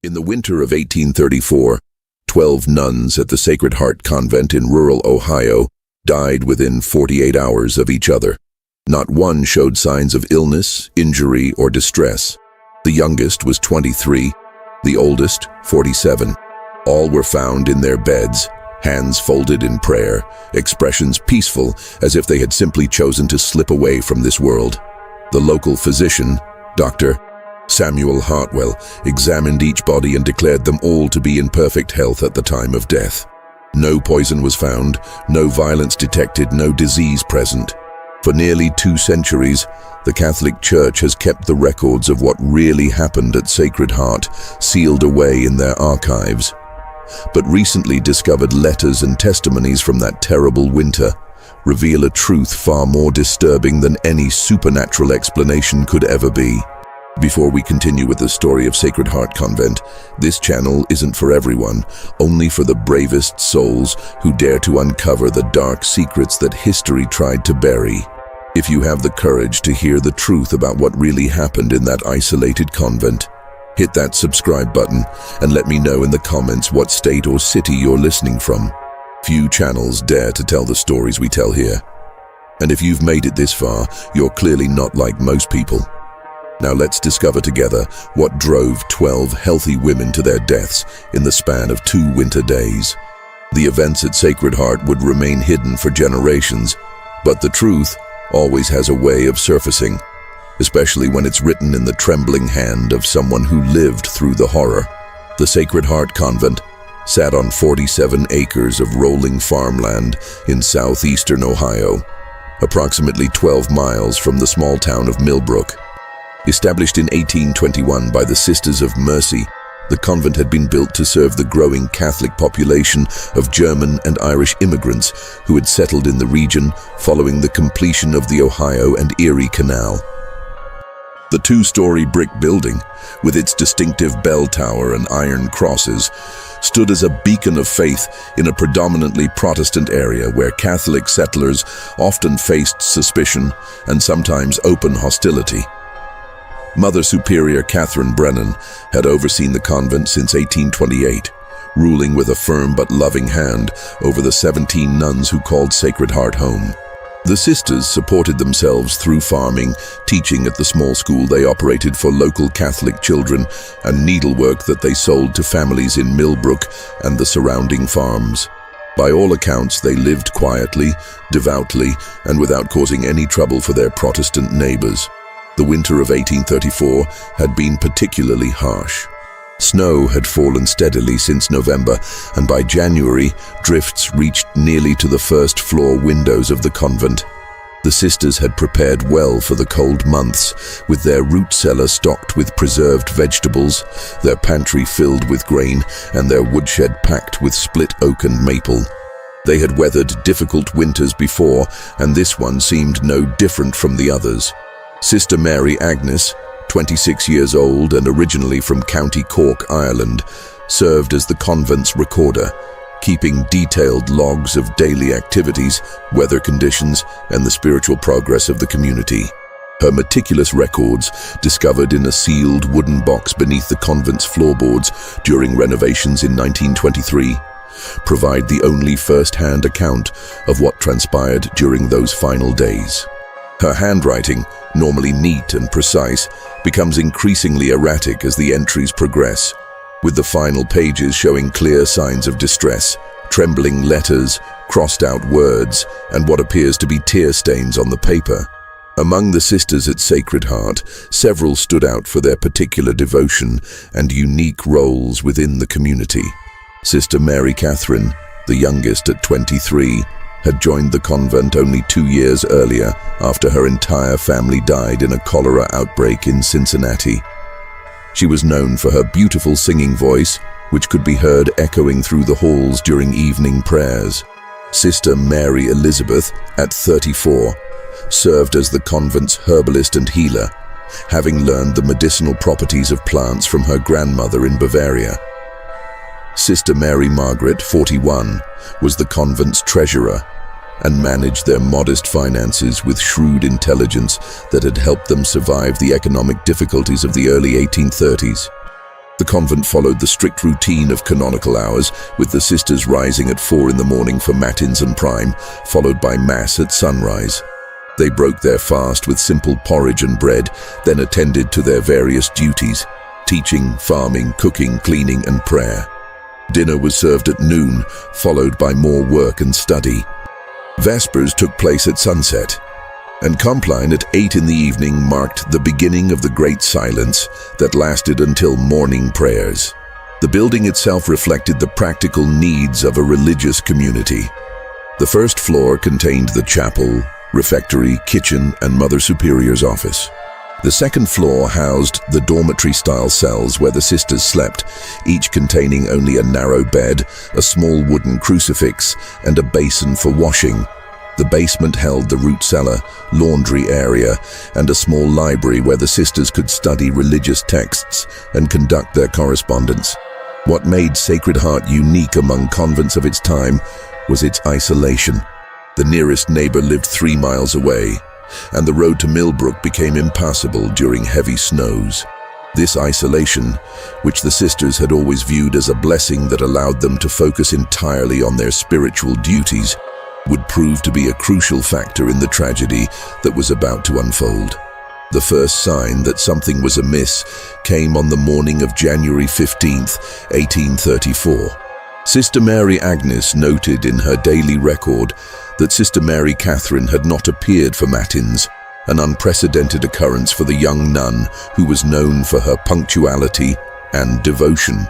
In the winter of 1834, 12 nuns at the Sacred Heart Convent in rural Ohio died within 48 hours of each other. Not one showed signs of illness, injury, or distress. The youngest was 23, the oldest 47. All were found in their beds, hands folded in prayer, expressions peaceful as if they had simply chosen to slip away from this world. The local physician, Dr. Samuel Hartwell, examined each body and declared them all to be in perfect health at the time of death. No poison was found, no violence detected, no disease present. For nearly 2 centuries, the Catholic Church has kept the records of what really happened at Sacred Heart sealed away in their archives. But recently discovered letters and testimonies from that terrible winter reveal a truth far more disturbing than any supernatural explanation could ever be. Before we continue with the story of Sacred Heart Convent, this channel isn't for everyone, only for the bravest souls who dare to uncover the dark secrets that history tried to bury. If you have the courage to hear the truth about what really happened in that isolated convent, hit that subscribe button and let me know in the comments what state or city you're listening from. Few channels dare to tell the stories we tell here. And if you've made it this far, you're clearly not like most people. Now let's discover together what drove 12 healthy women to their deaths in the span of 2 winter days. The events at Sacred Heart would remain hidden for generations, but the truth always has a way of surfacing, especially when it's written in the trembling hand of someone who lived through the horror. The Sacred Heart Convent sat on 47 acres of rolling farmland in southeastern Ohio, approximately 12 miles from the small town of Millbrook. Established in 1821 by the Sisters of Mercy, the convent had been built to serve the growing Catholic population of German and Irish immigrants who had settled in the region following the completion of the Ohio and Erie Canal. The 2-story brick building, with its distinctive bell tower and iron crosses, stood as a beacon of faith in a predominantly Protestant area where Catholic settlers often faced suspicion and sometimes open hostility. Mother Superior Catherine Brennan had overseen the convent since 1828, ruling with a firm but loving hand over the 17 nuns who called Sacred Heart home. The sisters supported themselves through farming, teaching at the small school they operated for local Catholic children, and needlework that they sold to families in Millbrook and the surrounding farms. By all accounts, they lived quietly, devoutly, and without causing any trouble for their Protestant neighbors. The winter of 1834 had been particularly harsh. Snow had fallen steadily since November, and by January, drifts reached nearly to the first-floor windows of the convent. The sisters had prepared well for the cold months, with their root cellar stocked with preserved vegetables, their pantry filled with grain, and their woodshed packed with split oak and maple. They had weathered difficult winters before, and this one seemed no different from the others. Sister Mary Agnes, 26 years old and originally from County Cork, Ireland, served as the convent's recorder, keeping detailed logs of daily activities, weather conditions, and the spiritual progress of the community. Her meticulous records, discovered in a sealed wooden box beneath the convent's floorboards during renovations in 1923, provide the only first-hand account of what transpired during those final days. Her handwriting, normally neat and precise, becomes increasingly erratic as the entries progress, with the final pages showing clear signs of distress, trembling letters, crossed-out words, and what appears to be tear stains on the paper. Among the sisters at Sacred Heart, several stood out for their particular devotion and unique roles within the community. Sister Mary Catherine, the youngest at 23, had joined the convent only 2 years earlier after her entire family died in a cholera outbreak in Cincinnati. She was known for her beautiful singing voice, which could be heard echoing through the halls during evening prayers. Sister Mary Elizabeth, at 34, served as the convent's herbalist and healer, having learned the medicinal properties of plants from her grandmother in Bavaria. Sister Mary Margaret, 41, was the convent's treasurer and managed their modest finances with shrewd intelligence that had helped them survive the economic difficulties of the early 1830s. The convent followed the strict routine of canonical hours, with the sisters rising at 4 in the morning for matins and prime, followed by Mass at sunrise. They broke their fast with simple porridge and bread, then attended to their various duties: teaching, farming, cooking, cleaning, and prayer. Dinner was served at noon, followed by more work and study. Vespers took place at sunset, and Compline at 8 in the evening marked the beginning of the Great Silence that lasted until morning prayers. The building itself reflected the practical needs of a religious community. The first floor contained the chapel, refectory, kitchen, and Mother Superior's office. The second floor housed the dormitory-style cells where the sisters slept, each containing only a narrow bed, a small wooden crucifix, and a basin for washing. The basement held the root cellar, laundry area, and a small library where the sisters could study religious texts and conduct their correspondence. What made Sacred Heart unique among convents of its time was its isolation. The nearest neighbor lived 3 miles away, and the road to Millbrook became impassable during heavy snows. This isolation, which the sisters had always viewed as a blessing that allowed them to focus entirely on their spiritual duties, would prove to be a crucial factor in the tragedy that was about to unfold. The first sign that something was amiss came on the morning of January 15th, 1834. Sister Mary Agnes noted in her daily record that Sister Mary Catherine had not appeared for matins, an unprecedented occurrence for the young nun who was known for her punctuality and devotion.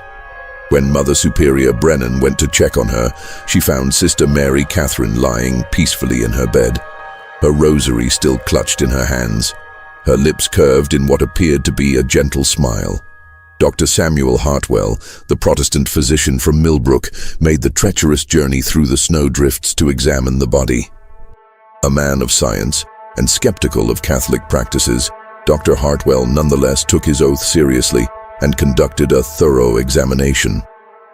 When Mother Superior Brennan went to check on her, she found Sister Mary Catherine lying peacefully in her bed, her rosary still clutched in her hands, her lips curved in what appeared to be a gentle smile. Dr. Samuel Hartwell, the Protestant physician from Millbrook, made the treacherous journey through the snowdrifts to examine the body. A man of science and skeptical of Catholic practices, Dr. Hartwell nonetheless took his oath seriously and conducted a thorough examination.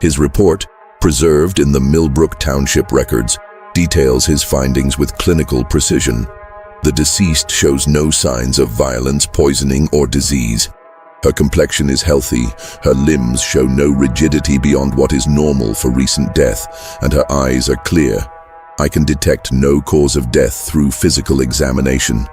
His report, preserved in the Millbrook Township records, details his findings with clinical precision. The deceased shows no signs of violence, poisoning, or disease. Her complexion is healthy, her limbs show no rigidity beyond what is normal for recent death, and her eyes are clear. I can detect no cause of death through physical examination.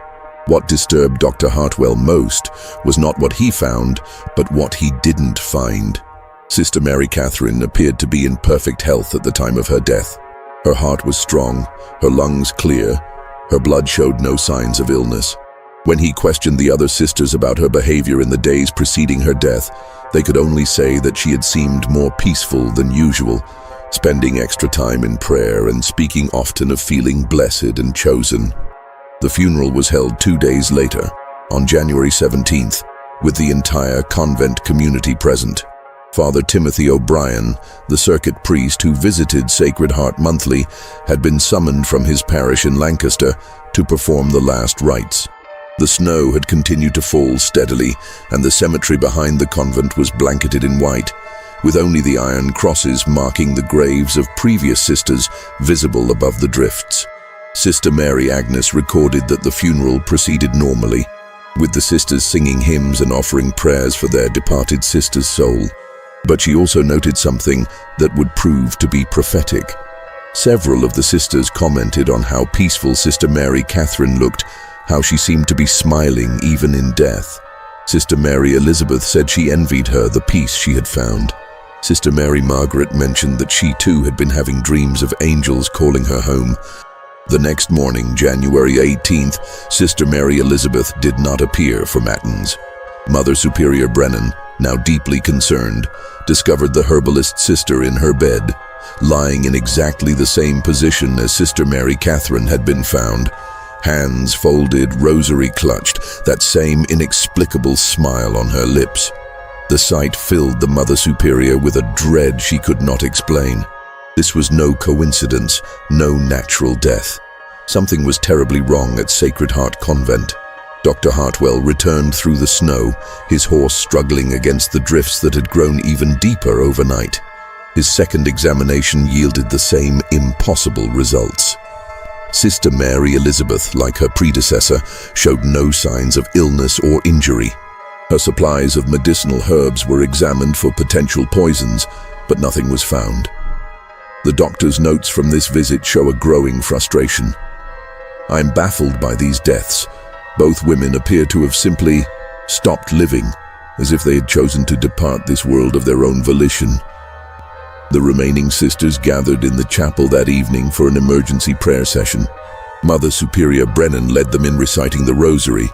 What disturbed Dr. Hartwell most was not what he found, but what he didn't find. Sister Mary Catherine appeared to be in perfect health at the time of her death. Her heart was strong, her lungs clear, her blood showed no signs of illness. When he questioned the other sisters about her behavior in the days preceding her death, they could only say that she had seemed more peaceful than usual, spending extra time in prayer and speaking often of feeling blessed and chosen. The funeral was held 2 days later, on January 17th, with the entire convent community present. Father Timothy O'Brien, the circuit priest who visited Sacred Heart monthly, had been summoned from his parish in Lancaster to perform the last rites. The snow had continued to fall steadily, and the cemetery behind the convent was blanketed in white, with only the iron crosses marking the graves of previous sisters visible above the drifts. Sister Mary Agnes recorded that the funeral proceeded normally, with the sisters singing hymns and offering prayers for their departed sister's soul. But she also noted something that would prove to be prophetic. Several of the sisters commented on how peaceful Sister Mary Catherine looked, how she seemed to be smiling even in death. Sister Mary Elizabeth said she envied her the peace she had found. Sister Mary Margaret mentioned that she too had been having dreams of angels calling her home. The next morning, January 18th, Sister Mary Elizabeth did not appear for matins. Mother Superior Brennan, now deeply concerned, discovered the herbalist sister in her bed, lying in exactly the same position as Sister Mary Catherine had been found. Hands folded, rosary clutched, that same inexplicable smile on her lips. The sight filled the Mother Superior with a dread she could not explain. This was no coincidence, no natural death. Something was terribly wrong at Sacred Heart Convent. Dr. Hartwell returned through the snow, his horse struggling against the drifts that had grown even deeper overnight. His second examination yielded the same impossible results. Sister Mary Elizabeth, like her predecessor, showed no signs of illness or injury. Her supplies of medicinal herbs were examined for potential poisons, but nothing was found. The doctor's notes from this visit show a growing frustration. "I'm baffled by these deaths. Both women appear to have simply stopped living, as if they had chosen to depart this world of their own volition." The remaining sisters gathered in the chapel that evening for an emergency prayer session. Mother Superior Brennan led them in reciting the Rosary,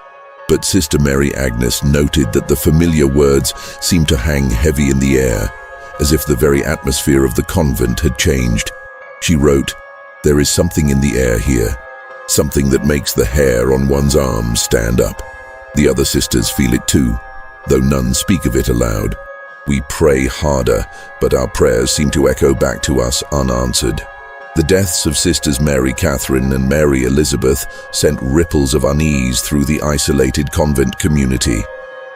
but Sister Mary Agnes noted that the familiar words seemed to hang heavy in the air, as if the very atmosphere of the convent had changed. She wrote, "There is something in the air here, something that makes the hair on one's arms stand up. The other sisters feel it too, though none speak of it aloud. We pray harder, but our prayers seem to echo back to us unanswered." The deaths of Sisters Mary Catherine and Mary Elizabeth sent ripples of unease through the isolated convent community.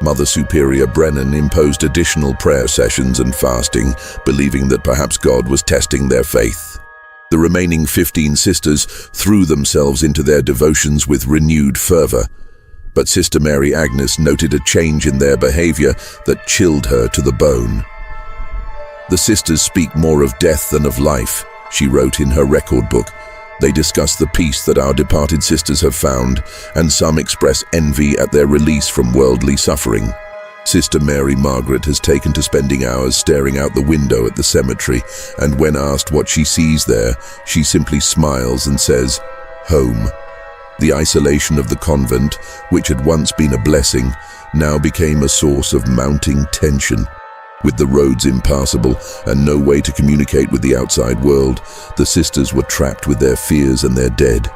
Mother Superior Brennan imposed additional prayer sessions and fasting, believing that perhaps God was testing their faith. The remaining 15 sisters threw themselves into their devotions with renewed fervor, but Sister Mary Agnes noted a change in their behavior that chilled her to the bone. "The sisters speak more of death than of life," she wrote in her record book. "They discuss the peace that our departed sisters have found, and some express envy at their release from worldly suffering. Sister Mary Margaret has taken to spending hours staring out the window at the cemetery, and when asked what she sees there, she simply smiles and says, 'Home.' The isolation of the convent, which had once been a blessing, now became a source of mounting tension. With the roads impassable and no way to communicate with the outside world, the sisters were trapped with their fears and their dead.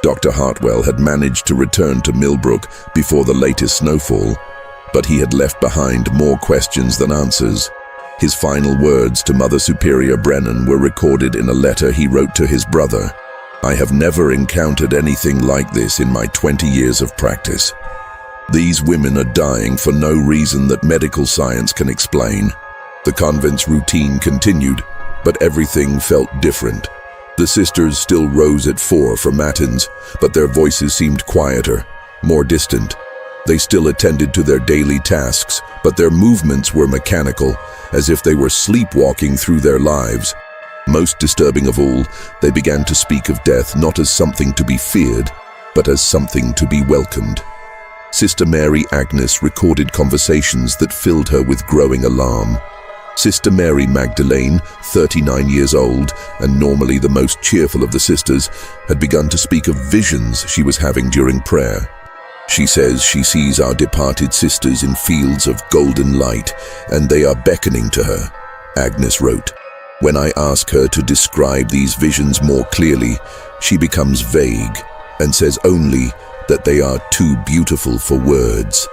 Dr. Hartwell had managed to return to Millbrook before the latest snowfall, but he had left behind more questions than answers. His final words to Mother Superior Brennan were recorded in a letter he wrote to his brother. "I have never encountered anything like this in my 20 years of practice. These women are dying for no reason that medical science can explain." The convent's routine continued, but everything felt different. The sisters still rose at 4 for matins, but their voices seemed quieter, more distant. They still attended to their daily tasks, but their movements were mechanical, as if they were sleepwalking through their lives. Most disturbing of all, they began to speak of death not as something to be feared, but as something to be welcomed. Sister Mary Agnes recorded conversations that filled her with growing alarm. Sister Mary Magdalene, 39 years old and normally the most cheerful of the sisters, had begun to speak of visions she was having during prayer. She says she sees our departed sisters in fields of golden light, and they are beckoning to her, Agnes wrote. When I ask her to describe these visions more clearly, she becomes vague and says only that they are too beautiful for words.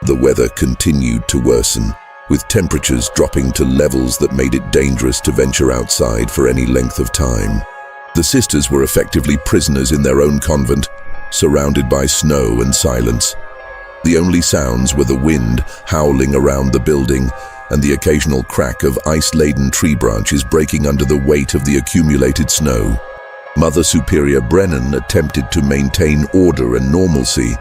The weather continued to worsen, with temperatures dropping to levels that made it dangerous to venture outside for any length of time. The sisters were effectively prisoners in their own convent, surrounded by snow and silence. The only sounds were the wind howling around the building and the occasional crack of ice-laden tree branches breaking under the weight of the accumulated snow. Mother Superior Brennan attempted to maintain order and normalcy,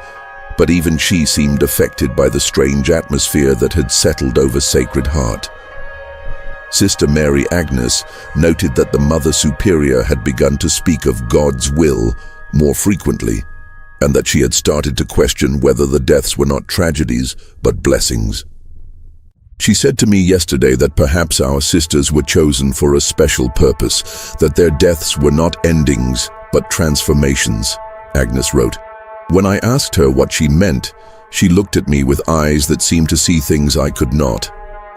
but even she seemed affected by the strange atmosphere that had settled over Sacred Heart. Sister Mary Agnes noted that the Mother Superior had begun to speak of God's will more frequently, and that she had started to question whether the deaths were not tragedies, but blessings. She said to me yesterday that perhaps our sisters were chosen for a special purpose, that their deaths were not endings, but transformations, Agnes wrote. When I asked her what she meant, she looked at me with eyes that seemed to see things I could not,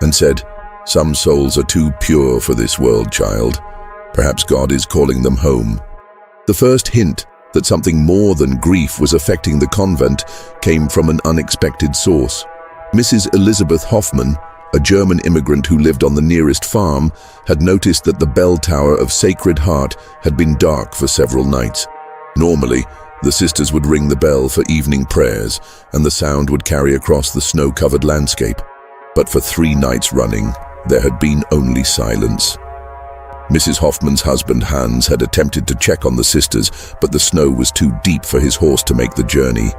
and said, "Some souls are too pure for this world, child. Perhaps God is calling them home." The first hint that something more than grief was affecting the convent came from an unexpected source. Mrs. Elizabeth Hoffman, a German immigrant who lived on the nearest farm, had noticed that the bell tower of Sacred Heart had been dark for several nights. Normally, the sisters would ring the bell for evening prayers, and the sound would carry across the snow-covered landscape. But for 3 nights running, there had been only silence. Mrs. Hoffman's husband Hans had attempted to check on the sisters, but the snow was too deep for his horse to make the journey.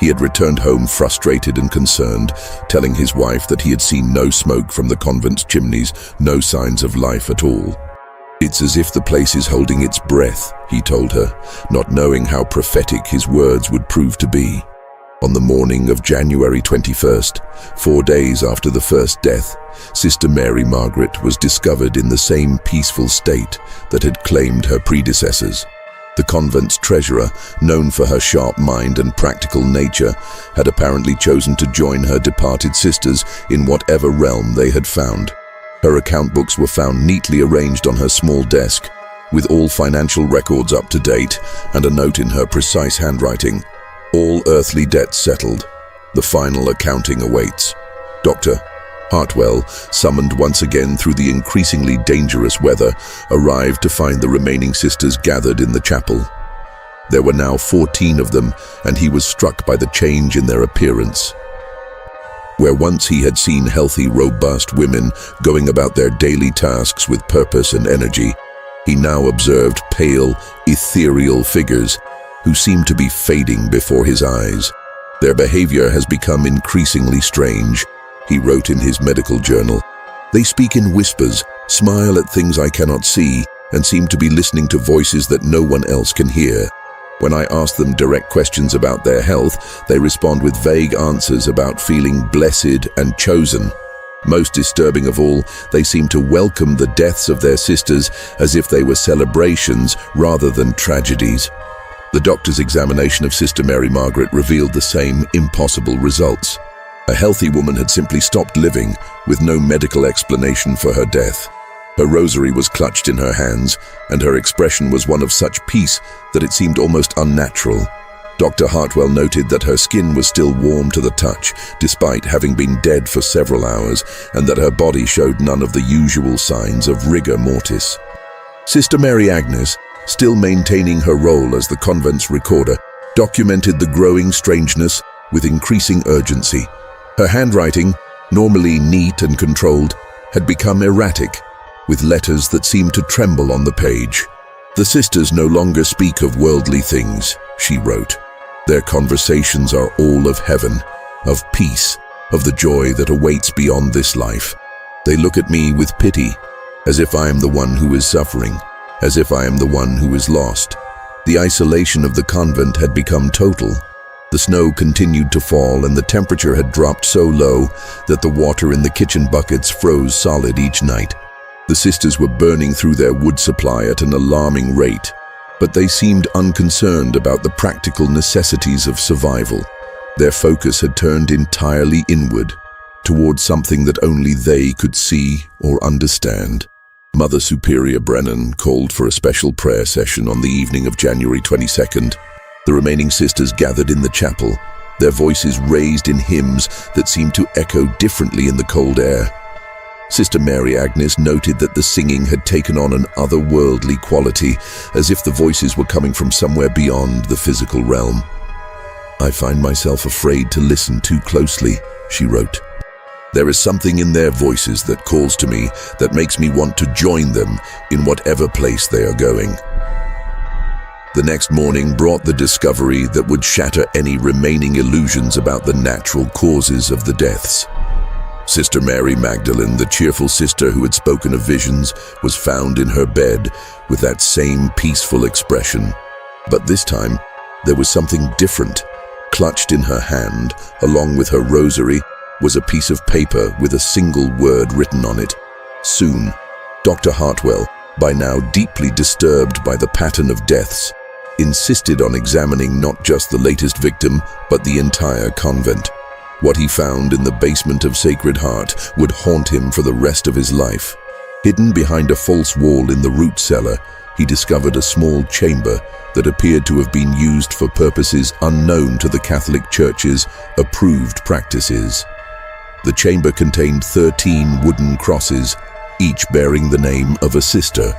He had returned home frustrated and concerned, telling his wife that he had seen no smoke from the convent's chimneys, no signs of life at all. "It's as if the place is holding its breath," he told her, not knowing how prophetic his words would prove to be. On the morning of January 21st, 4 days after the first death, Sister Mary Margaret was discovered in the same peaceful state that had claimed her predecessors. The convent's treasurer, known for her sharp mind and practical nature, had apparently chosen to join her departed sisters in whatever realm they had found. Her account books were found neatly arranged on her small desk, with all financial records up to date and a note in her precise handwriting: "All earthly debts settled. The final accounting awaits." Dr. Hartwell, summoned once again through the increasingly dangerous weather, arrived to find the remaining sisters gathered in the chapel. There were now 14 of them, and he was struck by the change in their appearance. Where once he had seen healthy, robust women going about their daily tasks with purpose and energy, he now observed pale, ethereal figures who seemed to be fading before his eyes. "Their behavior has become increasingly strange," he wrote in his medical journal. "They speak in whispers, smile at things I cannot see, and seem to be listening to voices that no one else can hear. When I ask them direct questions about their health, they respond with vague answers about feeling blessed and chosen. Most disturbing of all, they seem to welcome the deaths of their sisters as if they were celebrations rather than tragedies." The doctor's examination of Sister Mary Margaret revealed the same impossible results. A healthy woman had simply stopped living, with no medical explanation for her death. Her rosary was clutched in her hands, and her expression was one of such peace that it seemed almost unnatural. Dr. Hartwell noted that her skin was still warm to the touch, despite having been dead for several hours, and that her body showed none of the usual signs of rigor mortis. Sister Mary Agnes, still maintaining her role as the convent's recorder, documented the growing strangeness with increasing urgency. Her handwriting, normally neat and controlled, had become erratic, with letters that seemed to tremble on the page. "The sisters no longer speak of worldly things," she wrote. "Their conversations are all of heaven, of peace, of the joy that awaits beyond this life. They look at me with pity, as if I am the one who is suffering, as if I am the one who is lost." The isolation of the convent had become total. The snow continued to fall, and the temperature had dropped so low that the water in the kitchen buckets froze solid each night. The sisters were burning through their wood supply at an alarming rate, but they seemed unconcerned about the practical necessities of survival. Their focus had turned entirely inward, towards something that only they could see or understand. Mother Superior Brennan called for a special prayer session on the evening of January 22nd. The remaining sisters gathered in the chapel, their voices raised in hymns that seemed to echo differently in the cold air. Sister Mary Agnes noted that the singing had taken on an otherworldly quality, as if the voices were coming from somewhere beyond the physical realm. "I find myself afraid to listen too closely," she wrote. "There is something in their voices that calls to me, that makes me want to join them in whatever place they are going." The next morning brought the discovery that would shatter any remaining illusions about the natural causes of the deaths. Sister Mary Magdalene, the cheerful sister who had spoken of visions, was found in her bed with that same peaceful expression. But this time, there was something different. Clutched in her hand, along with her rosary, was a piece of paper with a single word written on it: "Soon." Dr. Hartwell, by now deeply disturbed by the pattern of deaths, insisted on examining not just the latest victim, but the entire convent. What he found in the basement of Sacred Heart would haunt him for the rest of his life. Hidden behind a false wall in the root cellar, he discovered a small chamber that appeared to have been used for purposes unknown to the Catholic Church's approved practices. The chamber contained 13 wooden crosses, each bearing the name of a sister.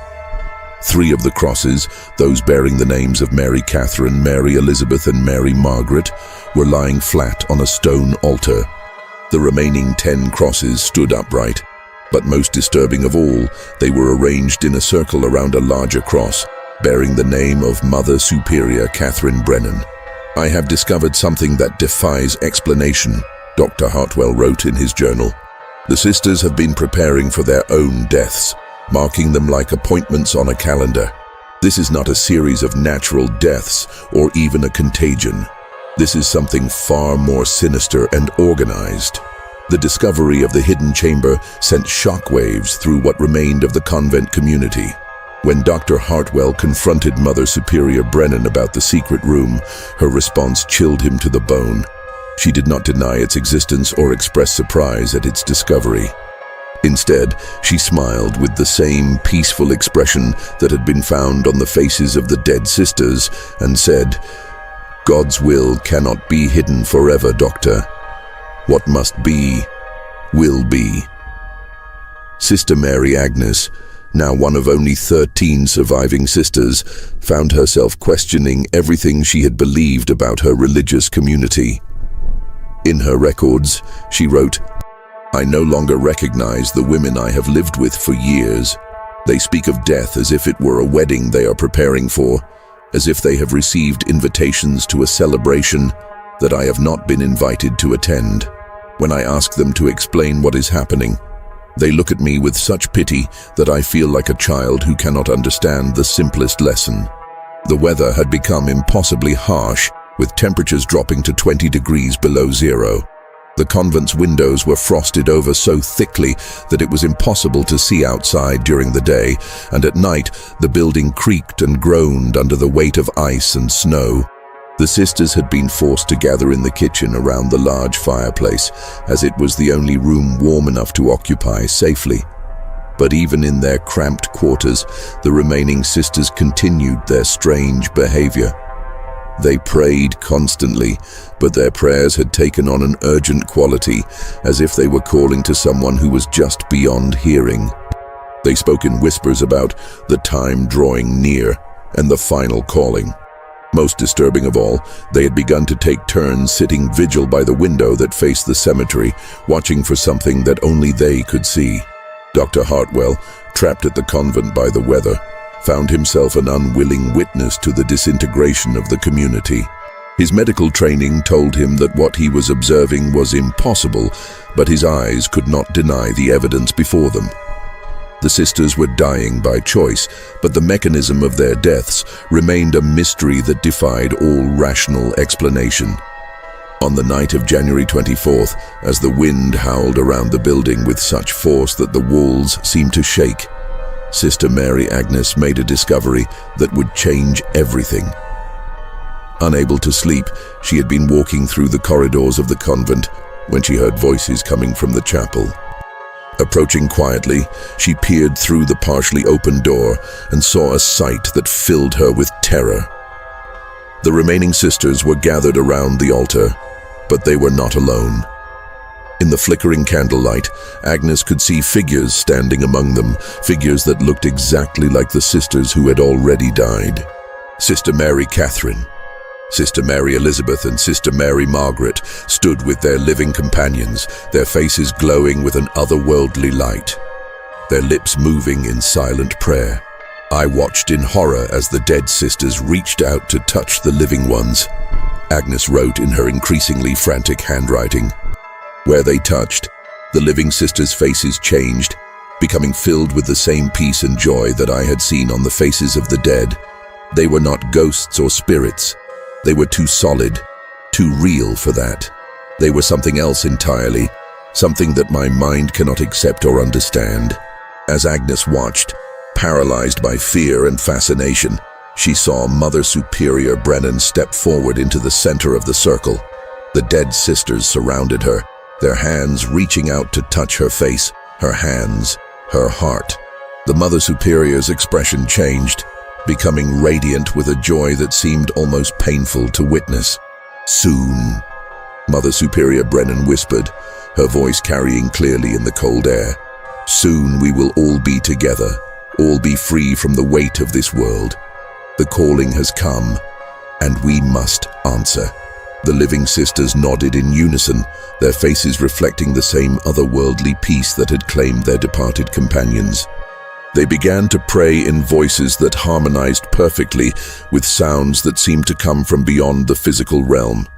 3 of the crosses, those bearing the names of Mary Catherine, Mary Elizabeth, and Mary Margaret, were lying flat on a stone altar. The remaining 10 crosses stood upright, but most disturbing of all, they were arranged in a circle around a larger cross, bearing the name of Mother Superior Catherine Brennan. "I have discovered something that defies explanation," Dr. Hartwell wrote in his journal. "The sisters have been preparing for their own deaths, marking them like appointments on a calendar. This is not a series of natural deaths or even a contagion. This is something far more sinister and organized." The discovery of the hidden chamber sent shockwaves through what remained of the convent community. When Dr. Hartwell confronted Mother Superior Brennan about the secret room, her response chilled him to the bone. She did not deny its existence or express surprise at its discovery. Instead, she smiled with the same peaceful expression that had been found on the faces of the dead sisters and said, "God's will cannot be hidden forever, Doctor. What must be, will be." Sister Mary Agnes, now one of only 13 surviving sisters, found herself questioning everything she had believed about her religious community. In her records, she wrote, "I no longer recognize the women I have lived with for years. They speak of death as if it were a wedding they are preparing for, as if they have received invitations to a celebration that I have not been invited to attend. When I ask them to explain what is happening, they look at me with such pity that I feel like a child who cannot understand the simplest lesson." The weather had become impossibly harsh, with temperatures dropping to 20 degrees below zero. The convent's windows were frosted over so thickly that it was impossible to see outside during the day, and at night the building creaked and groaned under the weight of ice and snow. The sisters had been forced to gather in the kitchen around the large fireplace, as it was the only room warm enough to occupy safely. But even in their cramped quarters, the remaining sisters continued their strange behavior. They prayed constantly, but their prayers had taken on an urgent quality, as if they were calling to someone who was just beyond hearing. They spoke in whispers about the time drawing near and the final calling. Most disturbing of all, they had begun to take turns sitting vigil by the window that faced the cemetery, watching for something that only they could see. Dr. Hartwell, trapped at the convent by the weather, found himself an unwilling witness to the disintegration of the community. His medical training told him that what he was observing was impossible, but his eyes could not deny the evidence before them. The sisters were dying by choice, but the mechanism of their deaths remained a mystery that defied all rational explanation. On the night of January 24th, as the wind howled around the building with such force that the walls seemed to shake, Sister Mary Agnes made a discovery that would change everything. Unable to sleep, she had been walking through the corridors of the convent when she heard voices coming from the chapel. Approaching quietly, she peered through the partially open door and saw a sight that filled her with terror. The remaining sisters were gathered around the altar, but they were not alone. In the flickering candlelight, Agnes could see figures standing among them, figures that looked exactly like the sisters who had already died. Sister Mary Catherine, Sister Mary Elizabeth and Sister Mary Margaret stood with their living companions, their faces glowing with an otherworldly light, their lips moving in silent prayer. I watched in horror as the dead sisters reached out to touch the living ones. Agnes wrote in her increasingly frantic handwriting. Where they touched, the living sisters' faces changed, becoming filled with the same peace and joy that I had seen on the faces of the dead. They were not ghosts or spirits. They were too solid, too real for that. They were something else entirely, something that my mind cannot accept or understand. As Agnes watched, paralyzed by fear and fascination, she saw Mother Superior Brennan step forward into the center of the circle. The dead sisters surrounded her, their hands reaching out to touch her face, her hands, her heart. The Mother Superior's expression changed, becoming radiant with a joy that seemed almost painful to witness. Soon, Mother Superior Brennan whispered, her voice carrying clearly in the cold air. Soon we will all be together, all be free from the weight of this world. The calling has come, and we must answer. The living sisters nodded in unison, their faces reflecting the same otherworldly peace that had claimed their departed companions. They began to pray in voices that harmonized perfectly with sounds that seemed to come from beyond the physical realm.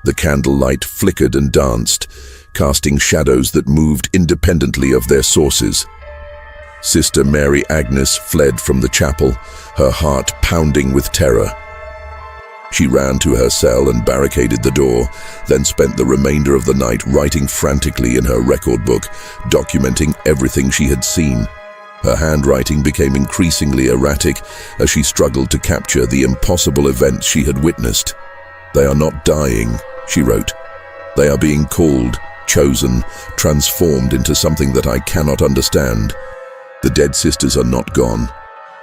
The candlelight flickered and danced, casting shadows that moved independently of their sources. Sister Mary Agnes fled from the chapel, her heart pounding with terror. She ran to her cell and barricaded the door, then spent the remainder of the night writing frantically in her record book, documenting everything she had seen. Her handwriting became increasingly erratic as she struggled to capture the impossible events she had witnessed. "They are not dying," she wrote. "They are being called, chosen, transformed into something that I cannot understand. The dead sisters are not gone.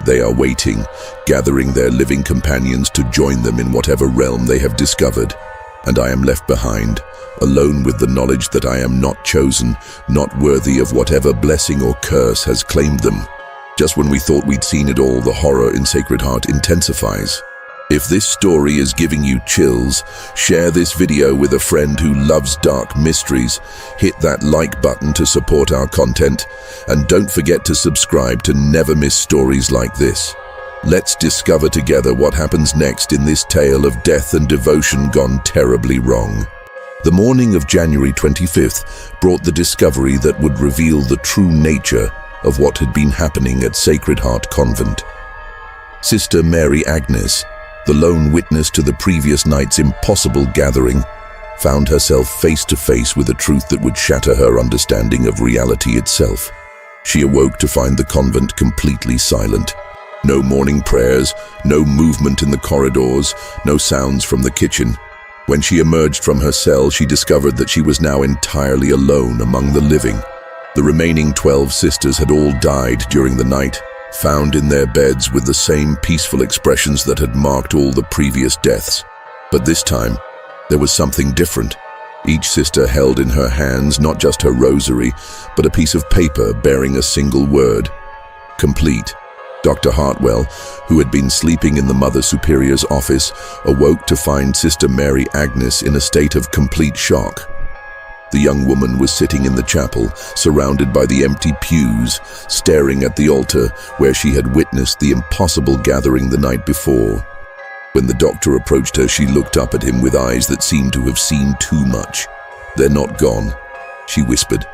They are waiting, gathering their living companions to join them in whatever realm they have discovered. And I am left behind, alone with the knowledge that I am not chosen, not worthy of whatever blessing or curse has claimed them." Just when we thought we'd seen it all, the horror in Sacred Heart intensifies. If this story is giving you chills, share this video with a friend who loves dark mysteries. Hit that like button to support our content, and don't forget to subscribe to never miss stories like this. Let's discover together what happens next in this tale of death and devotion gone terribly wrong. The morning of January 25th brought the discovery that would reveal the true nature of what had been happening at Sacred Heart Convent. Sister Mary Agnes, the lone witness to the previous night's impossible gathering, found herself face to face with a truth that would shatter her understanding of reality itself. She awoke to find the convent completely silent. No morning prayers, no movement in the corridors, no sounds from the kitchen. When she emerged from her cell, she discovered that she was now entirely alone among the living. The remaining 12 sisters had all died during the night, found in their beds with the same peaceful expressions that had marked all the previous deaths. But this time, there was something different. Each sister held in her hands not just her rosary, but a piece of paper bearing a single word: complete. Dr. Hartwell, who had been sleeping in the Mother Superior's office, awoke to find Sister Mary Agnes in a state of complete shock. The young woman was sitting in the chapel, surrounded by the empty pews, staring at the altar where she had witnessed the impossible gathering the night before. When the doctor approached her, she looked up at him with eyes that seemed to have seen too much. "They're not gone," she whispered.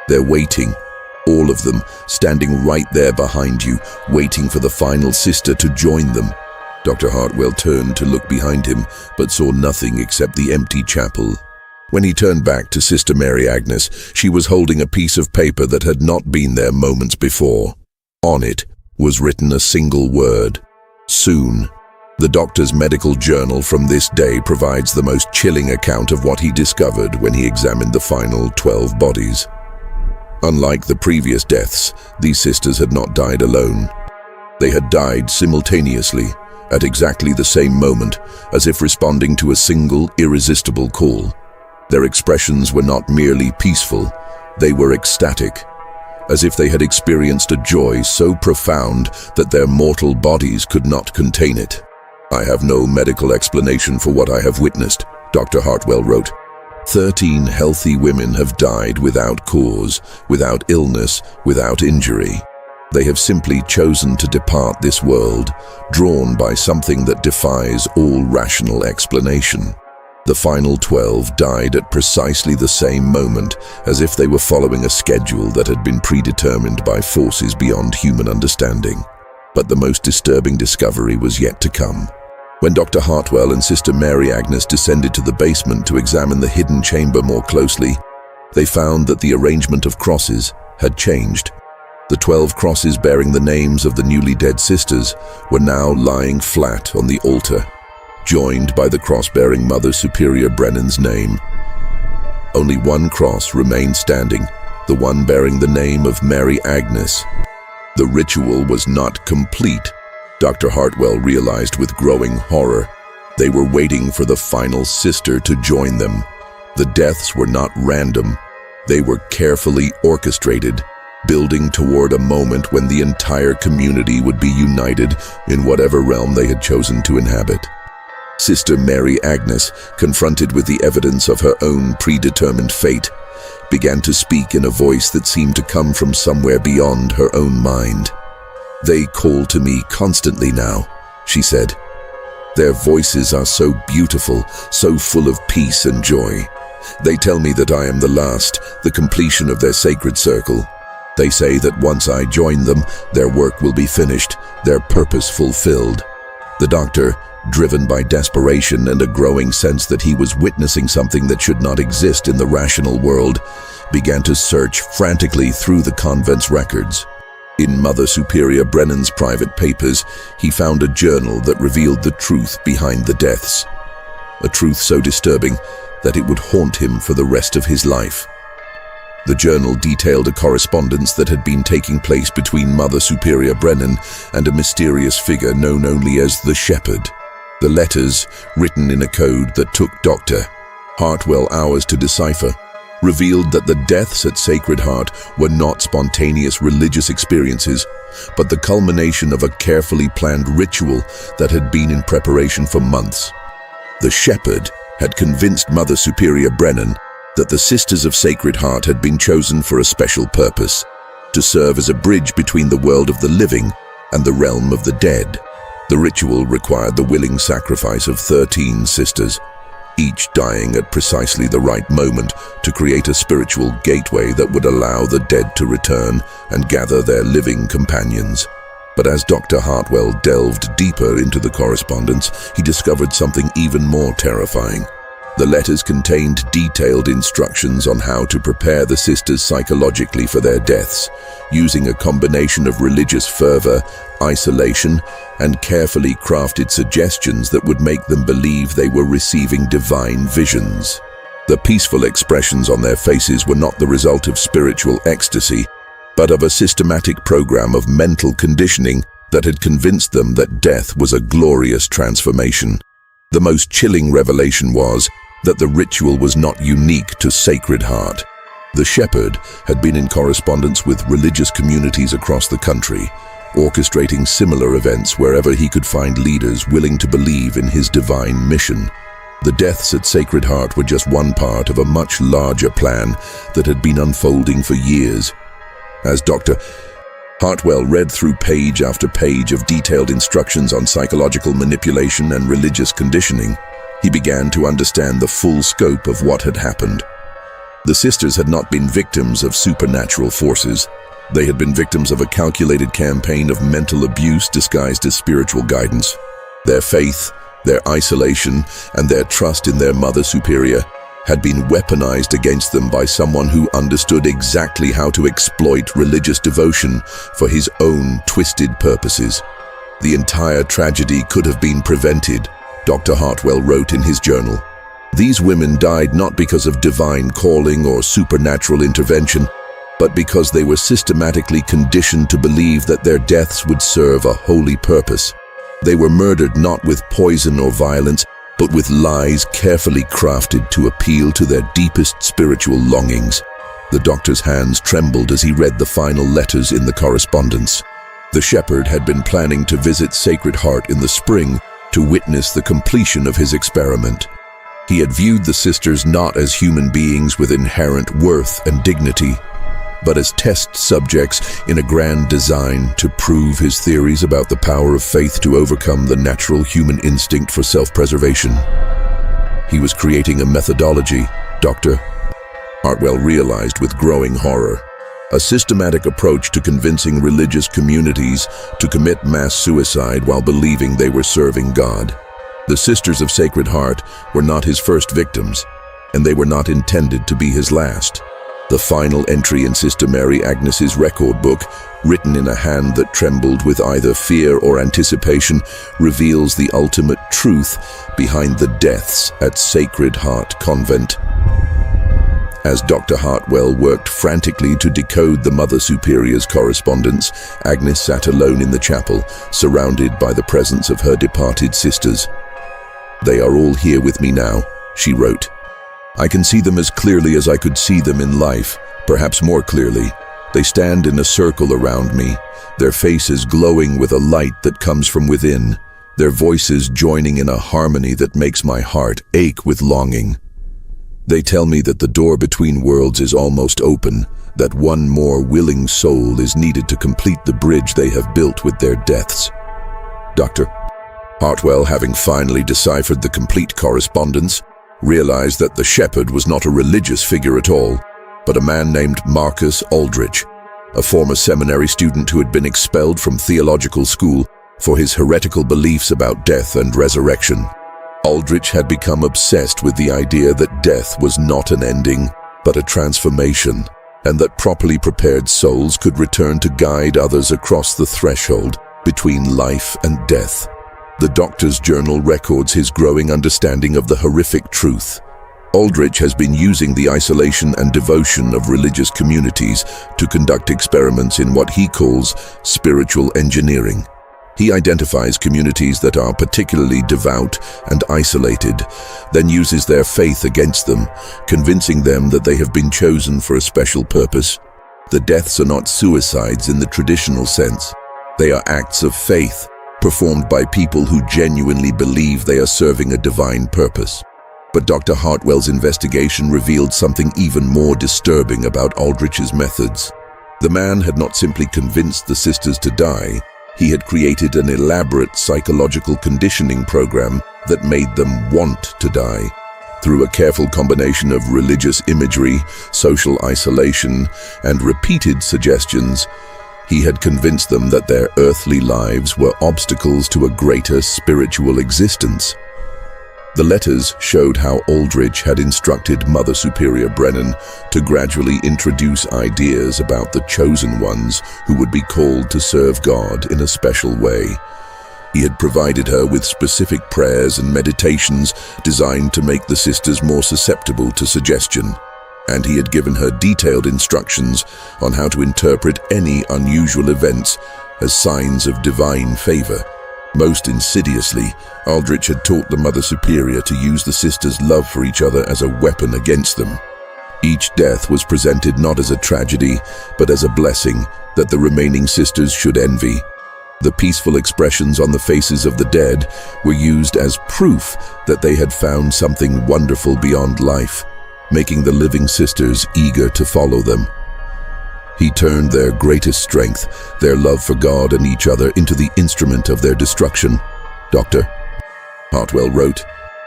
"They're waiting. All of them, standing right there behind you, waiting for the final sister to join them." Dr. Hartwell turned to look behind him, but saw nothing except the empty chapel. When he turned back to Sister Mary Agnes, she was holding a piece of paper that had not been there moments before. On it was written a single word: soon. The doctor's medical journal from this day provides the most chilling account of what he discovered when he examined the final 12 bodies. Unlike the previous deaths, these sisters had not died alone. They had died simultaneously, at exactly the same moment, as if responding to a single, irresistible call. Their expressions were not merely peaceful, they were ecstatic, as if they had experienced a joy so profound that their mortal bodies could not contain it. "I have no medical explanation for what I have witnessed," Dr. Hartwell wrote. 13 healthy women have died without cause, without illness, without injury. They have simply chosen to depart this world, drawn by something that defies all rational explanation. The final 12 died at precisely the same moment, as if they were following a schedule that had been predetermined by forces beyond human understanding. But the most disturbing discovery was yet to come. When Dr. Hartwell and Sister Mary Agnes descended to the basement to examine the hidden chamber more closely, they found that the arrangement of crosses had changed. The 12 crosses bearing the names of the newly dead sisters were now lying flat on the altar, joined by the cross-bearing Mother Superior Brennan's name. Only one cross remained standing, the one bearing the name of Mary Agnes. The ritual was not complete, Dr. Hartwell realized with growing horror. They were waiting for the final sister to join them. The deaths were not random. They were carefully orchestrated, building toward a moment when the entire community would be united in whatever realm they had chosen to inhabit. Sister Mary Agnes, confronted with the evidence of her own predetermined fate, began to speak in a voice that seemed to come from somewhere beyond her own mind. "They call to me constantly now," she said. "Their voices are so beautiful, so full of peace and joy. They tell me that I am the last, the completion of their sacred circle. They say that once I join them, their work will be finished, their purpose fulfilled." The doctor, driven by desperation and a growing sense that he was witnessing something that should not exist in the rational world, began to search frantically through the convent's records. In Mother Superior Brennan's private papers, he found a journal that revealed the truth behind the deaths. A truth so disturbing that it would haunt him for the rest of his life. The journal detailed a correspondence that had been taking place between Mother Superior Brennan and a mysterious figure known only as the Shepherd. The letters, written in a code that took Dr. Hartwell hours to decipher, revealed that the deaths at Sacred Heart were not spontaneous religious experiences, but the culmination of a carefully planned ritual that had been in preparation for months. The Shepherd had convinced Mother Superior Brennan that the Sisters of Sacred Heart had been chosen for a special purpose, to serve as a bridge between the world of the living and the realm of the dead. The ritual required the willing sacrifice of 13 sisters, each dying at precisely the right moment to create a spiritual gateway that would allow the dead to return and gather their living companions. But as Dr. Hartwell delved deeper into the correspondence, he discovered something even more terrifying. The letters contained detailed instructions on how to prepare the sisters psychologically for their deaths, using a combination of religious fervor, isolation, and carefully crafted suggestions that would make them believe they were receiving divine visions. The peaceful expressions on their faces were not the result of spiritual ecstasy, but of a systematic program of mental conditioning that had convinced them that death was a glorious transformation. The most chilling revelation was that the ritual was not unique to Sacred Heart. The Shepherd had been in correspondence with religious communities across the country, orchestrating similar events wherever he could find leaders willing to believe in his divine mission. The deaths at Sacred Heart were just one part of a much larger plan that had been unfolding for years. As Dr. Hartwell read through page after page of detailed instructions on psychological manipulation and religious conditioning, he began to understand the full scope of what had happened. The sisters had not been victims of supernatural forces. They had been victims of a calculated campaign of mental abuse disguised as spiritual guidance. Their faith, their isolation, and their trust in their Mother Superior had been weaponized against them by someone who understood exactly how to exploit religious devotion for his own twisted purposes. The entire tragedy could have been prevented, Dr. Hartwell wrote in his journal. These women died not because of divine calling or supernatural intervention, but because they were systematically conditioned to believe that their deaths would serve a holy purpose. They were murdered not with poison or violence, but with lies carefully crafted to appeal to their deepest spiritual longings. The doctor's hands trembled as he read the final letters in the correspondence. The Shepherd had been planning to visit Sacred Heart in the spring to witness the completion of his experiment. He had viewed the sisters not as human beings with inherent worth and dignity, but as test subjects in a grand design to prove his theories about the power of faith to overcome the natural human instinct for self-preservation. He was creating a methodology, Dr. Hartwell realized with growing horror. A systematic approach to convincing religious communities to commit mass suicide while believing they were serving God. The Sisters of Sacred Heart were not his first victims, and they were not intended to be his last. The final entry in Sister Mary Agnes's record book, written in a hand that trembled with either fear or anticipation, reveals the ultimate truth behind the deaths at Sacred Heart Convent. As Dr. Hartwell worked frantically to decode the Mother Superior's correspondence, Agnes sat alone in the chapel, surrounded by the presence of her departed sisters. "They are all here with me now," she wrote. "I can see them as clearly as I could see them in life, perhaps more clearly. They stand in a circle around me, their faces glowing with a light that comes from within, their voices joining in a harmony that makes my heart ache with longing. They tell me that the door between worlds is almost open, that one more willing soul is needed to complete the bridge they have built with their deaths. Dr. Hartwell, having finally deciphered the complete correspondence, realized that the shepherd was not a religious figure at all, but a man named Marcus Aldrich, a former seminary student who had been expelled from theological school for his heretical beliefs about death and resurrection. Aldrich had become obsessed with the idea that death was not an ending, but a transformation, and that properly prepared souls could return to guide others across the threshold between life and death. The doctor's journal records his growing understanding of the horrific truth. Aldrich has been using the isolation and devotion of religious communities to conduct experiments in what he calls spiritual engineering. He identifies communities that are particularly devout and isolated, then uses their faith against them, convincing them that they have been chosen for a special purpose. The deaths are not suicides in the traditional sense. They are acts of faith, performed by people who genuinely believe they are serving a divine purpose. But Dr. Hartwell's investigation revealed something even more disturbing about Aldrich's methods. The man had not simply convinced the sisters to die, he had created an elaborate psychological conditioning program that made them want to die. Through a careful combination of religious imagery, social isolation, and repeated suggestions, he had convinced them that their earthly lives were obstacles to a greater spiritual existence. The letters showed how Aldrich had instructed Mother Superior Brennan to gradually introduce ideas about the chosen ones who would be called to serve God in a special way. He had provided her with specific prayers and meditations designed to make the sisters more susceptible to suggestion, and he had given her detailed instructions on how to interpret any unusual events as signs of divine favor. Most insidiously, Aldrich had taught the Mother Superior to use the sisters' love for each other as a weapon against them. Each death was presented not as a tragedy, but as a blessing that the remaining sisters should envy. The peaceful expressions on the faces of the dead were used as proof that they had found something wonderful beyond life, making the living sisters eager to follow them. He turned their greatest strength, their love for God and each other, into the instrument of their destruction. Dr. Hartwell wrote,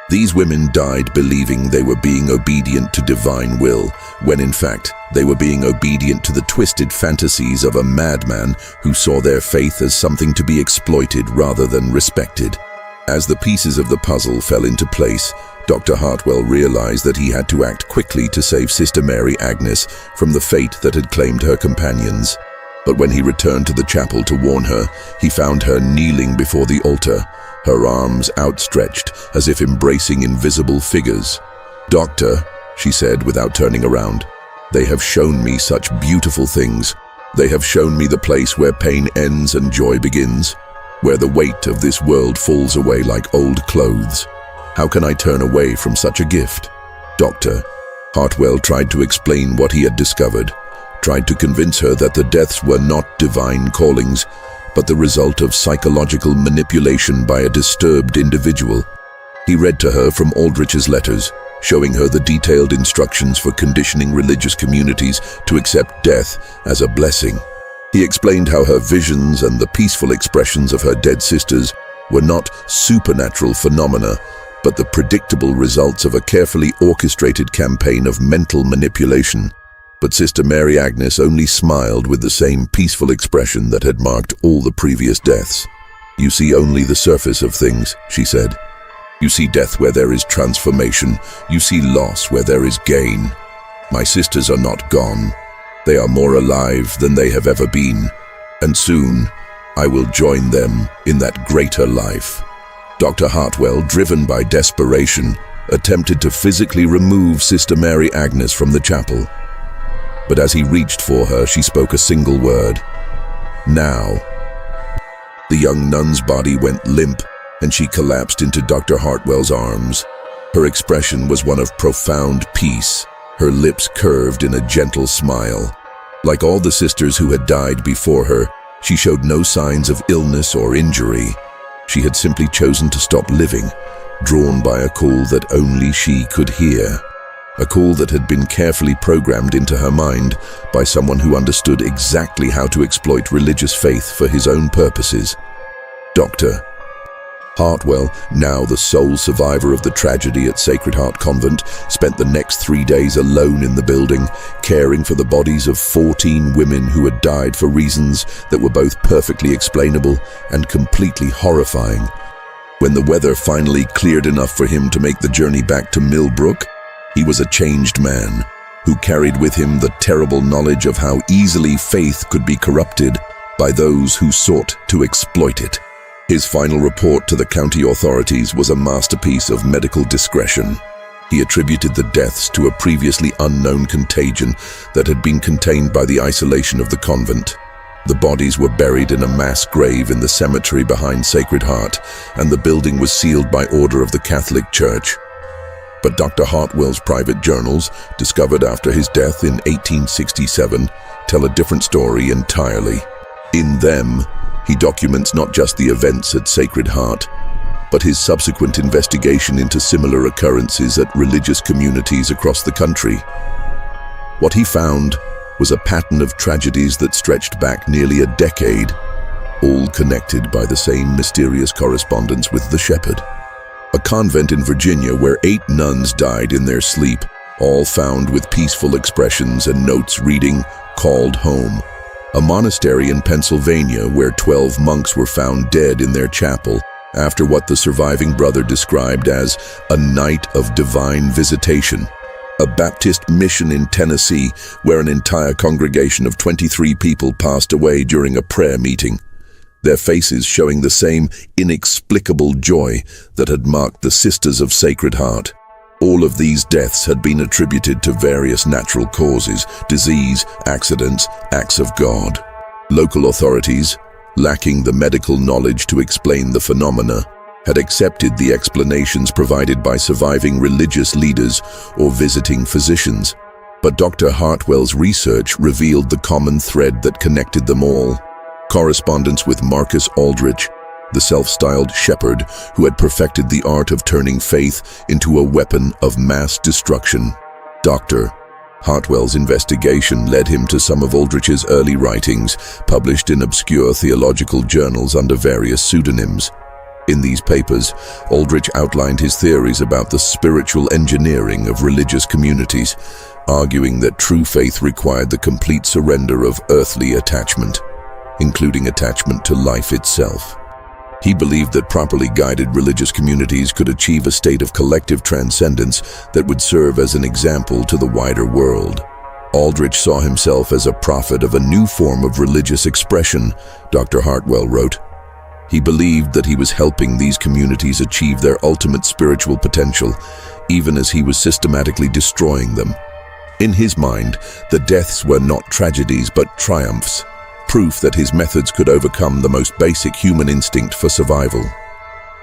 "These women died believing they were being obedient to divine will, when in fact they were being obedient to the twisted fantasies of a madman who saw their faith as something to be exploited rather than respected." As the pieces of the puzzle fell into place, Dr. Hartwell realized that he had to act quickly to save Sister Mary Agnes from the fate that had claimed her companions. But when he returned to the chapel to warn her, he found her kneeling before the altar, her arms outstretched as if embracing invisible figures. "Doctor," she said without turning around, "they have shown me such beautiful things. They have shown me the place where pain ends and joy begins, where the weight of this world falls away like old clothes. How can I turn away from such a gift?" Dr. Hartwell tried to explain what he had discovered, tried to convince her that the deaths were not divine callings, but the result of psychological manipulation by a disturbed individual. He read to her from Aldrich's letters, showing her the detailed instructions for conditioning religious communities to accept death as a blessing. He explained how her visions and the peaceful expressions of her dead sisters were not supernatural phenomena, but the predictable results of a carefully orchestrated campaign of mental manipulation. But Sister Mary Agnes only smiled with the same peaceful expression that had marked all the previous deaths. "You see only the surface of things," she said. "You see death where there is transformation. You see loss where there is gain. My sisters are not gone. They are more alive than they have ever been, and soon I will join them in that greater life." Dr. Hartwell, driven by desperation, attempted to physically remove Sister Mary Agnes from the chapel. But as he reached for her, she spoke a single word: "Now." The young nun's body went limp, and she collapsed into Dr. Hartwell's arms. Her expression was one of profound peace, her lips curved in a gentle smile. Like all the sisters who had died before her, she showed no signs of illness or injury. She had simply chosen to stop living, drawn by a call that only she could hear. a call that had been carefully programmed into her mind by someone who understood exactly how to exploit religious faith for his own purposes. Dr. Hartwell, now the sole survivor of the tragedy at Sacred Heart Convent, spent the next 3 days alone in the building, caring for the bodies of 14 women who had died for reasons that were both perfectly explainable and completely horrifying. When the weather finally cleared enough for him to make the journey back to Millbrook, he was a changed man who carried with him the terrible knowledge of how easily faith could be corrupted by those who sought to exploit it. His final report to the county authorities was a masterpiece of medical discretion. He attributed the deaths to a previously unknown contagion that had been contained by the isolation of the convent. The bodies were buried in a mass grave in the cemetery behind Sacred Heart, and the building was sealed by order of the Catholic Church. But Dr. Hartwell's private journals, discovered after his death in 1867, tell a different story entirely. In them, he documents not just the events at Sacred Heart, but his subsequent investigation into similar occurrences at religious communities across the country. What he found was a pattern of tragedies that stretched back nearly a decade, all connected by the same mysterious correspondence with the shepherd. A convent in Virginia where 8 nuns died in their sleep, all found with peaceful expressions and notes reading, "Called Home." A monastery in Pennsylvania where 12 monks were found dead in their chapel after what the surviving brother described as a night of divine visitation. A Baptist mission in Tennessee where an entire congregation of 23 people passed away during a prayer meeting, their faces showing the same inexplicable joy that had marked the Sisters of Sacred Heart. All of these deaths had been attributed to various natural causes, disease, accidents, acts of God. Local authorities, lacking the medical knowledge to explain the phenomena, had accepted the explanations provided by surviving religious leaders or visiting physicians. But Dr. Hartwell's research revealed the common thread that connected them all: correspondence with Marcus Aldrich, the self-styled shepherd who had perfected the art of turning faith into a weapon of mass destruction. Dr. Hartwell's investigation led him to some of Aldrich's early writings, published in obscure theological journals under various pseudonyms. In these papers, Aldrich outlined his theories about the spiritual engineering of religious communities, arguing that true faith required the complete surrender of earthly attachment, including attachment to life itself. He believed that properly guided religious communities could achieve a state of collective transcendence that would serve as an example to the wider world. Aldrich saw himself as a prophet of a new form of religious expression, Dr. Hartwell wrote. He believed that he was helping these communities achieve their ultimate spiritual potential, even as he was systematically destroying them. In his mind, the deaths were not tragedies but triumphs, proof that his methods could overcome the most basic human instinct for survival.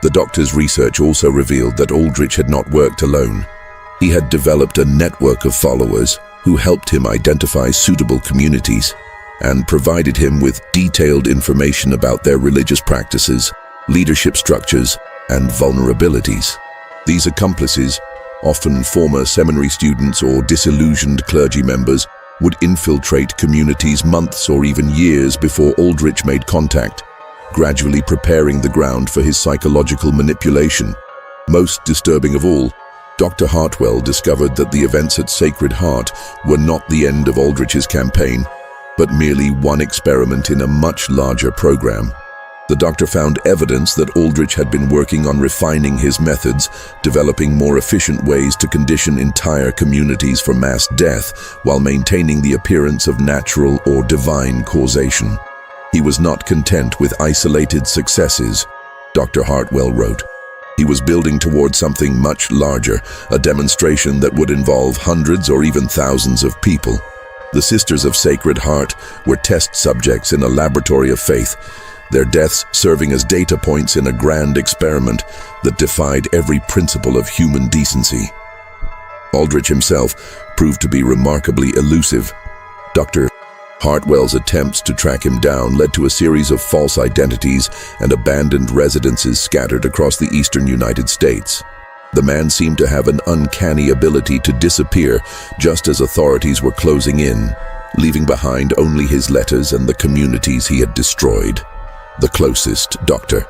The doctor's research also revealed that Aldrich had not worked alone. He had developed a network of followers who helped him identify suitable communities and provided him with detailed information about their religious practices, leadership structures, and vulnerabilities. These accomplices, often former seminary students or disillusioned clergy members, would infiltrate communities months or even years before Aldrich made contact, gradually preparing the ground for his psychological manipulation. Most disturbing of all, Dr. Hartwell discovered that the events at Sacred Heart were not the end of Aldrich's campaign, but merely one experiment in a much larger program. The doctor found evidence that Aldrich had been working on refining his methods, developing more efficient ways to condition entire communities for mass death while maintaining the appearance of natural or divine causation. He was not content with isolated successes, Dr. Hartwell wrote. He was building toward something much larger, a demonstration that would involve hundreds or even thousands of people. The Sisters of Sacred Heart were test subjects in a laboratory of faith, their deaths serving as data points in a grand experiment that defied every principle of human decency. Aldrich himself proved to be remarkably elusive. Dr. Hartwell's attempts to track him down led to a series of false identities and abandoned residences scattered across the eastern United States. The man seemed to have an uncanny ability to disappear just as authorities were closing in, leaving behind only his letters and the communities he had destroyed. The closest doctor.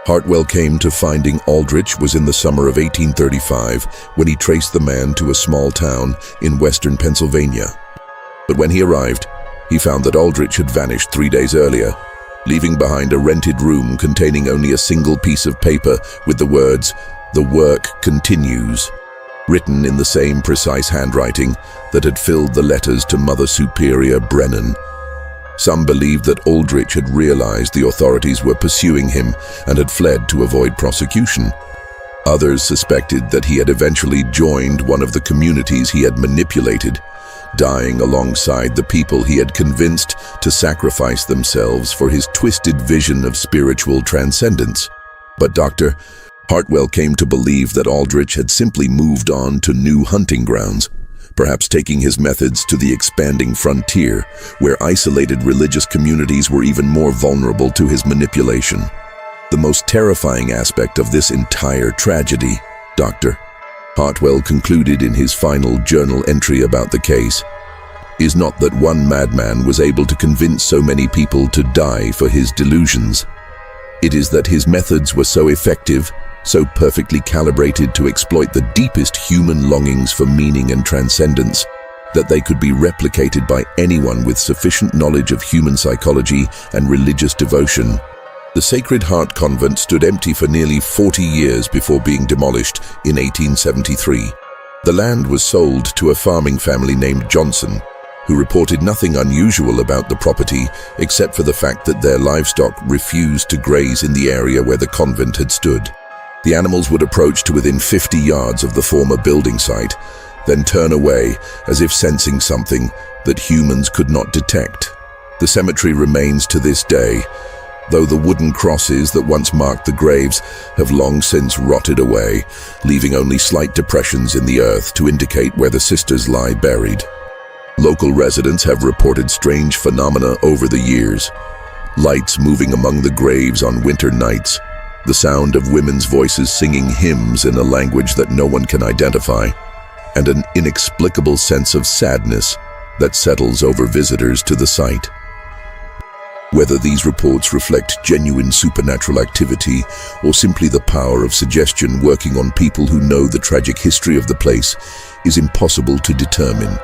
Hartwell came to finding Aldrich was in the summer of 1835 when he traced the man to a small town in western Pennsylvania. But when he arrived, he found that Aldrich had vanished 3 days earlier, leaving behind a rented room containing only a single piece of paper with the words, "The work continues," written in the same precise handwriting that had filled the letters to Mother Superior Brennan. Some believed that Aldrich had realized the authorities were pursuing him and had fled to avoid prosecution. Others suspected that he had eventually joined one of the communities he had manipulated, dying alongside the people he had convinced to sacrifice themselves for his twisted vision of spiritual transcendence. But Dr. Hartwell came to believe that Aldrich had simply moved on to new hunting grounds, perhaps taking his methods to the expanding frontier, where isolated religious communities were even more vulnerable to his manipulation. The most terrifying aspect of this entire tragedy, Dr. Hartwell concluded in his final journal entry about the case, is not that one madman was able to convince so many people to die for his delusions. It is that his methods were so effective, so perfectly calibrated to exploit the deepest human longings for meaning and transcendence, that they could be replicated by anyone with sufficient knowledge of human psychology and religious devotion. The Sacred Heart Convent stood empty for nearly 40 years before being demolished in 1873. The land was sold to a farming family named Johnson, who reported nothing unusual about the property except for the fact that their livestock refused to graze in the area where the convent had stood. The animals would approach to within 50 yards of the former building site, then turn away as if sensing something that humans could not detect. The cemetery remains to this day, though the wooden crosses that once marked the graves have long since rotted away, leaving only slight depressions in the earth to indicate where the sisters lie buried. Local residents have reported strange phenomena over the years. Lights moving among the graves on winter nights, the sound of women's voices singing hymns in a language that no one can identify, and an inexplicable sense of sadness that settles over visitors to the site. Whether these reports reflect genuine supernatural activity or simply the power of suggestion working on people who know the tragic history of the place is impossible to determine.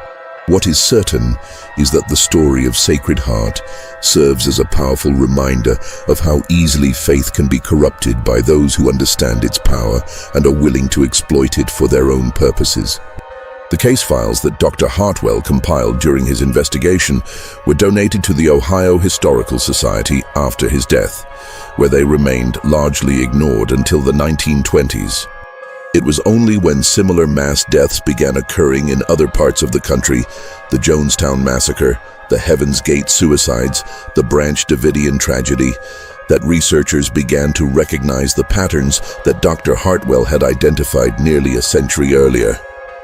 What is certain is that the story of Sacred Heart serves as a powerful reminder of how easily faith can be corrupted by those who understand its power and are willing to exploit it for their own purposes. The case files that Dr. Hartwell compiled during his investigation were donated to the Ohio Historical Society after his death, where they remained largely ignored until the 1920s. It was only when similar mass deaths began occurring in other parts of the country, the Jonestown Massacre, the Heaven's Gate suicides, the Branch Davidian tragedy, that researchers began to recognize the patterns that Dr. Hartwell had identified nearly a century earlier.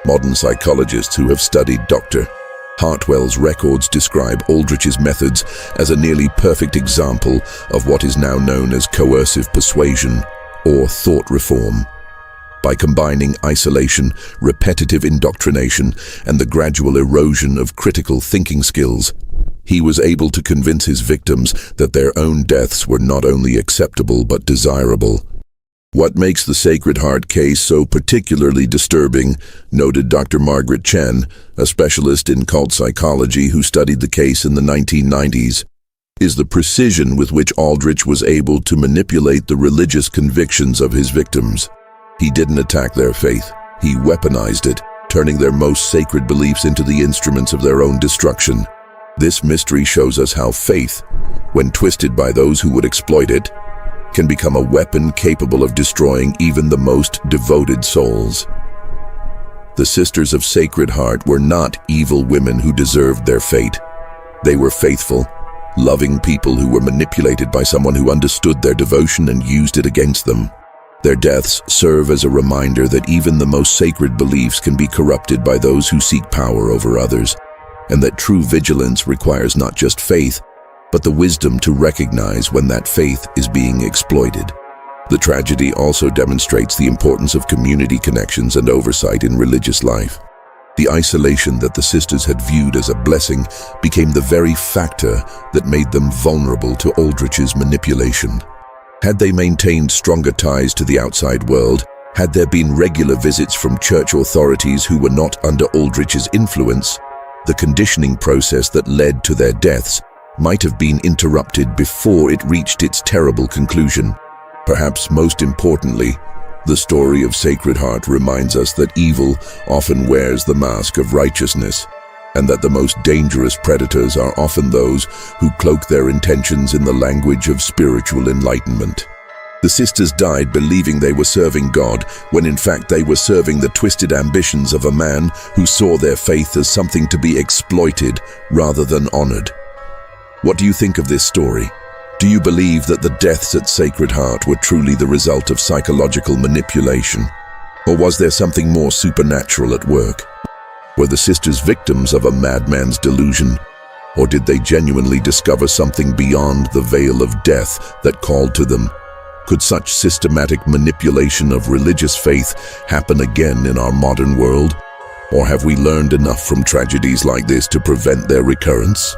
Modern psychologists who have studied Dr. Hartwell's records describe Aldrich's methods as a nearly perfect example of what is now known as coercive persuasion or thought reform. By combining isolation, repetitive indoctrination, and the gradual erosion of critical thinking skills, he was able to convince his victims that their own deaths were not only acceptable but desirable. What makes the Sacred Heart case so particularly disturbing, noted Dr. Margaret Chen, a specialist in cult psychology who studied the case in the 1990s, is the precision with which Aldrich was able to manipulate the religious convictions of his victims. He didn't attack their faith, he weaponized it, turning their most sacred beliefs into the instruments of their own destruction. This mystery shows us how faith, when twisted by those who would exploit it, can become a weapon capable of destroying even the most devoted souls. The Sisters of Sacred Heart were not evil women who deserved their fate. They were faithful, loving people who were manipulated by someone who understood their devotion and used it against them. Their deaths serve as a reminder that even the most sacred beliefs can be corrupted by those who seek power over others, and that true vigilance requires not just faith, but the wisdom to recognize when that faith is being exploited. The tragedy also demonstrates the importance of community connections and oversight in religious life. The isolation that the sisters had viewed as a blessing became the very factor that made them vulnerable to Aldrich's manipulation. Had they maintained stronger ties to the outside world, had there been regular visits from church authorities who were not under Aldrich's influence, the conditioning process that led to their deaths might have been interrupted before it reached its terrible conclusion. Perhaps most importantly, the story of Sacred Heart reminds us that evil often wears the mask of righteousness, and that the most dangerous predators are often those who cloak their intentions in the language of spiritual enlightenment. The sisters died believing they were serving God, when in fact they were serving the twisted ambitions of a man who saw their faith as something to be exploited rather than honored. What do you think of this story? Do you believe that the deaths at Sacred Heart were truly the result of psychological manipulation? Or was there something more supernatural at work? Were the sisters victims of a madman's delusion? Or did they genuinely discover something beyond the veil of death that called to them? Could such systematic manipulation of religious faith happen again in our modern world? Or have we learned enough from tragedies like this to prevent their recurrence?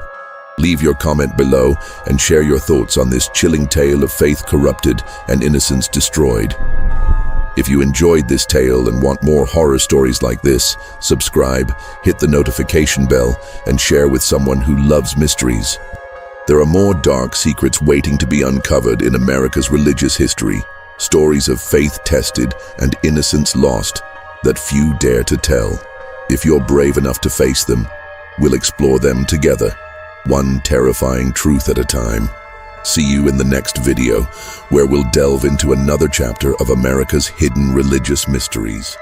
Leave your comment below and share your thoughts on this chilling tale of faith corrupted and innocence destroyed. If you enjoyed this tale and want more horror stories like this, subscribe, hit the notification bell, and share with someone who loves mysteries. There are more dark secrets waiting to be uncovered in America's religious history, stories of faith tested and innocence lost that few dare to tell. If you're brave enough to face them, we'll explore them together, one terrifying truth at a time. See you in the next video, where we'll delve into another chapter of America's hidden religious mysteries.